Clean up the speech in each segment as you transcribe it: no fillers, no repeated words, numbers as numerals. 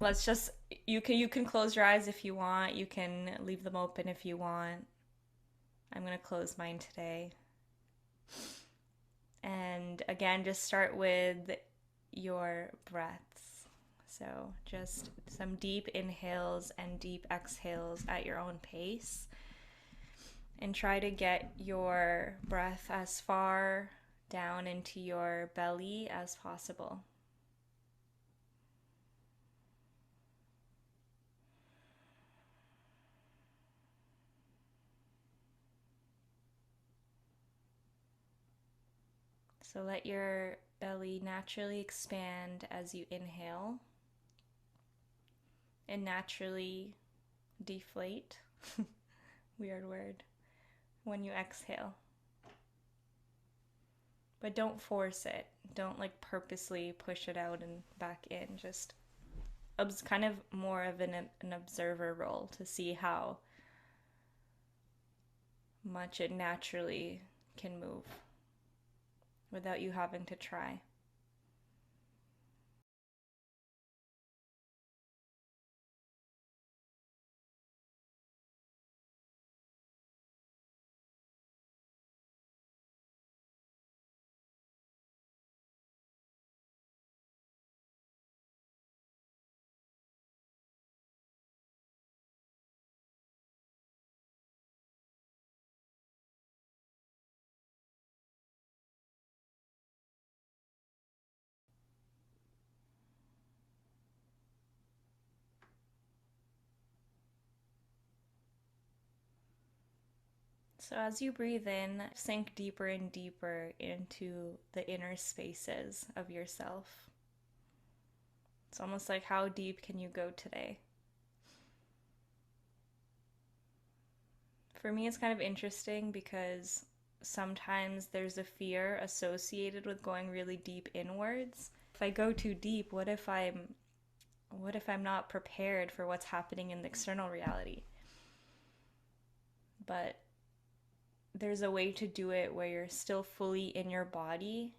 Let's just, you can close your eyes if you want. You can leave them open if you want. I'm going to close mine today. And again, just start with your breaths. So just some deep inhales and deep exhales at your own pace. And try to get your breath as far down into your belly as possible. So let your belly naturally expand as you inhale and naturally deflate. Weird word. When you exhale. But don't force it. Don't like purposely push it out and back in. Just kind of more of an observer role to see how much it naturally can move without you having to try. So as you breathe in, sink deeper and deeper into the inner spaces of yourself. It's almost like, how deep can you go today? For me, it's kind of interesting because sometimes there's a fear associated with going really deep inwards. If I go too deep, what if I'm not prepared for what's happening in the external reality? But there's a way to do it where you're still fully in your body,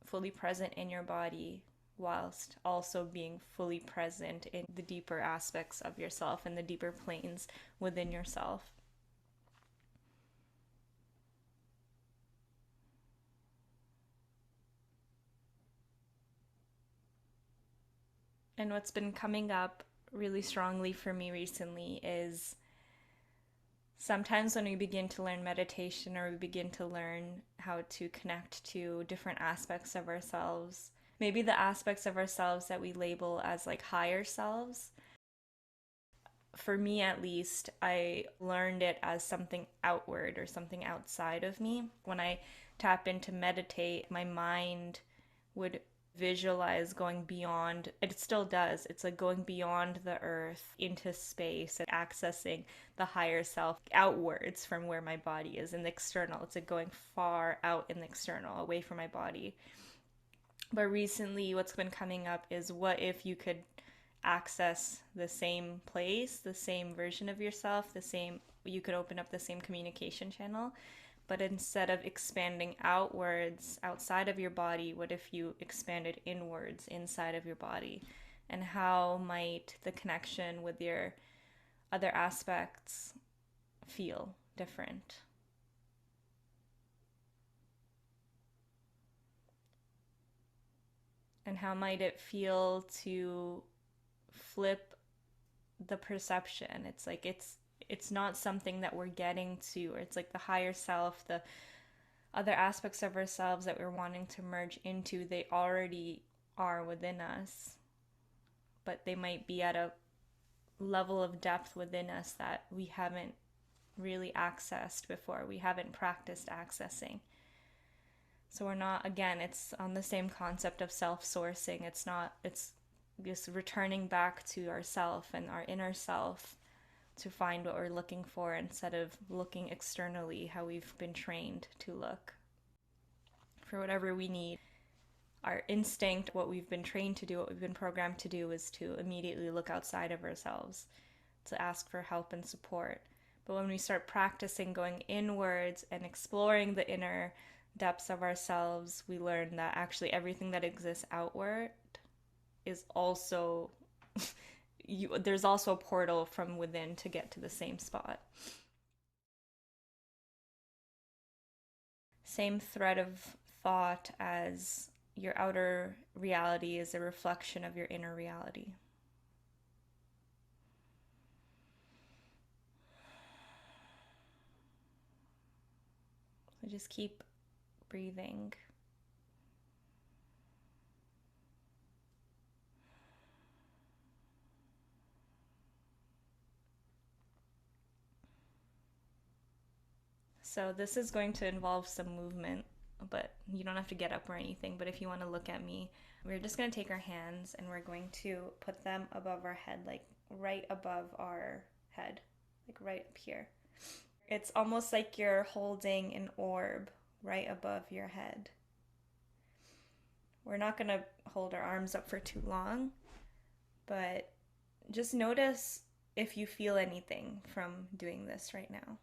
fully present in your body, whilst also being fully present in the deeper aspects of yourself and the deeper planes within yourself. And what's been coming up really strongly for me recently is sometimes when we begin to learn meditation or we begin to learn how to connect to different aspects of ourselves, maybe the aspects of ourselves that we label as like higher selves, for me at least, I learned it as something outward or something outside of me. When I tap into meditate, my mind would visualize going beyond, it still does, it's like going beyond the earth into space and accessing the higher self outwards from where my body is in the external. It's like going far out in the external, away from my body. But recently what's been coming up is, what if you could access the same place, the same version of yourself, you could open up the same communication channel, but instead of expanding outwards outside of your body, what if you expanded inwards inside of your body? And how might the connection with your other aspects feel different? And how might it feel to flip the perception? It's like it's not something that we're getting to, or it's like the higher self, the other aspects of ourselves that we're wanting to merge into, they already are within us, but they might be at a level of depth within us that we haven't really accessed before, we haven't practiced accessing. So we're not, again, it's on the same concept of self-sourcing. It's just returning back to ourself and our inner self to find what we're looking for, instead of looking externally how we've been trained to look for whatever we need. Our instinct, what we've been trained to do, what we've been programmed to do, is to immediately look outside of ourselves, to ask for help and support. But when we start practicing going inwards and exploring the inner depths of ourselves, we learn that actually everything that exists outward is also there's also a portal from within to get to the same spot. Same thread of thought as your outer reality is a reflection of your inner reality. So just keep breathing. So this is going to involve some movement, but you don't have to get up or anything. But if you want to look at me, we're just going to take our hands and we're going to put them above our head, like right above our head, like right up here. It's almost like you're holding an orb right above your head. We're not going to hold our arms up for too long, but just notice if you feel anything from doing this right now.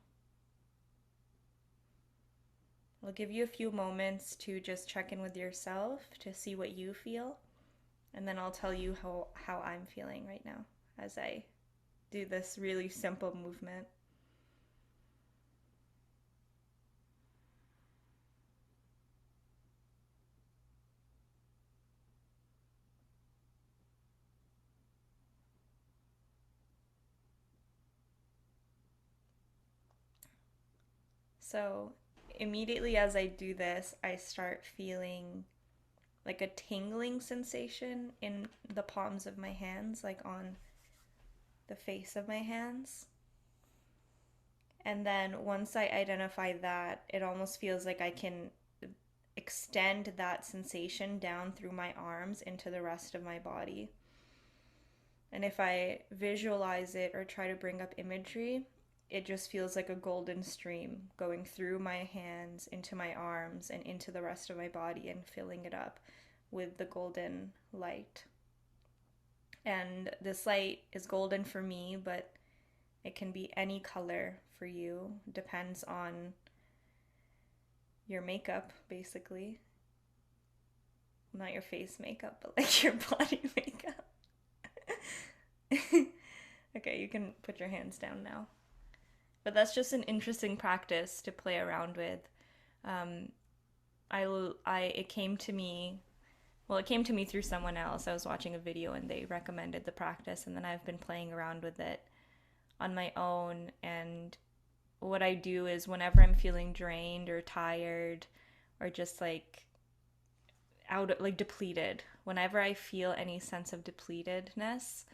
I'll give you a few moments to just check in with yourself to see what you feel, and then I'll tell you how I'm feeling right now as I do this really simple movement. So immediately as I do this, I start feeling like a tingling sensation in the palms of my hands, like on the face of my hands. And then once I identify that, it almost feels like I can extend that sensation down through my arms into the rest of my body. And if I visualize it or try to bring up imagery, it just feels like a golden stream going through my hands, into my arms, and into the rest of my body and filling it up with the golden light. And this light is golden for me, but it can be any color for you. Depends on your makeup, basically. Not your face makeup, but like your body makeup. Okay, you can put your hands down now. But that's just an interesting practice to play around with. It came to me, well, it came to me through someone else. I was watching a video and they recommended the practice, and then I've been playing around with it on my own. And what I do is whenever I'm feeling drained or tired or just like depleted, whenever I feel any sense of depletedness,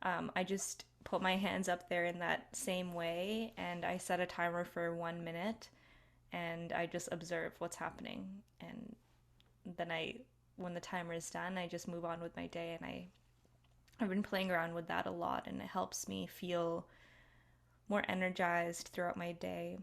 I just put my hands up there in that same way, and I set a timer for 1 minute, and I just observe what's happening. And then when the timer is done, I just move on with my day. And I've been playing around with that a lot, and it helps me feel more energized throughout my day.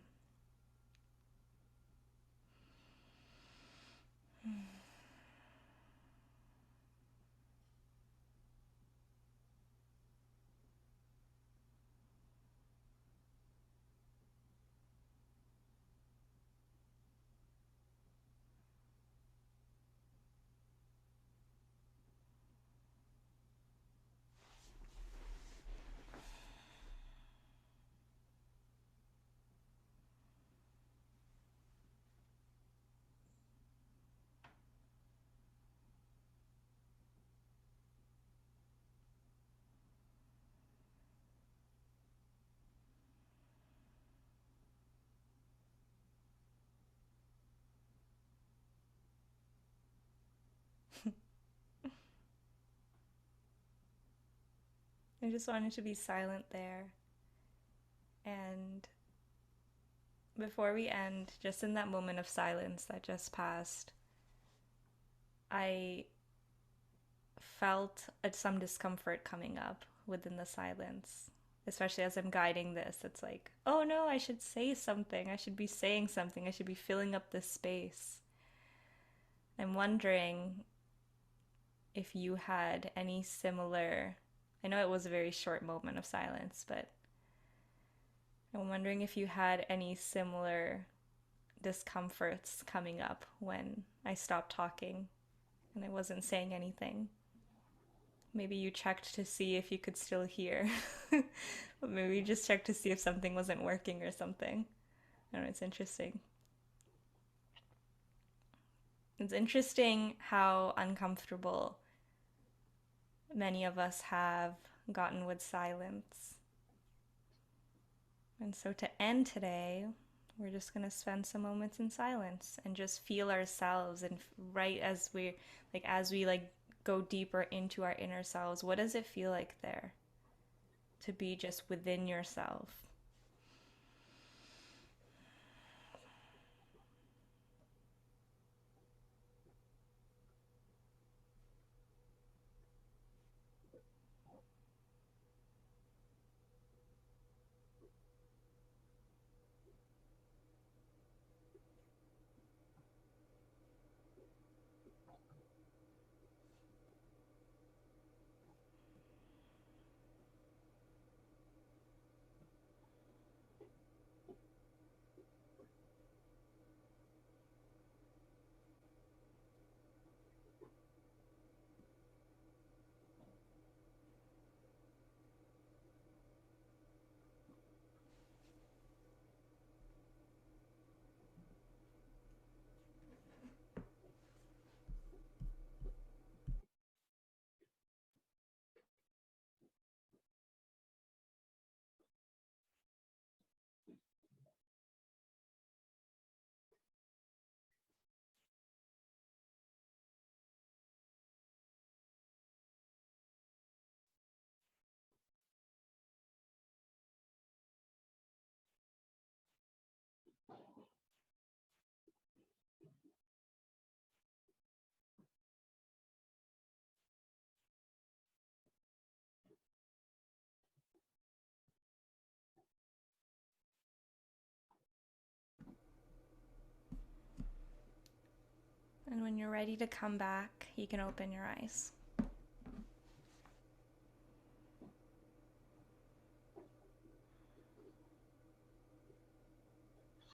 I just wanted to be silent there. And before we end, just in that moment of silence that just passed, I felt some discomfort coming up within the silence, especially as I'm guiding this. It's like, oh no, I should say something. I should be saying something. I should be filling up this space. I'm wondering if you had any similar, I know it was a very short moment of silence, but I'm wondering if you had any similar discomforts coming up when I stopped talking and I wasn't saying anything. Maybe you checked to see if you could still hear. But maybe you just checked to see if something wasn't working or something. I don't know, it's interesting. It's interesting how uncomfortable many of us have gotten with silence. And so to end today, we're just going to spend some moments in silence and just feel ourselves, and right as we go deeper into our inner selves, what does it feel like there to be just within yourself? And when you're ready to come back, you can open your eyes.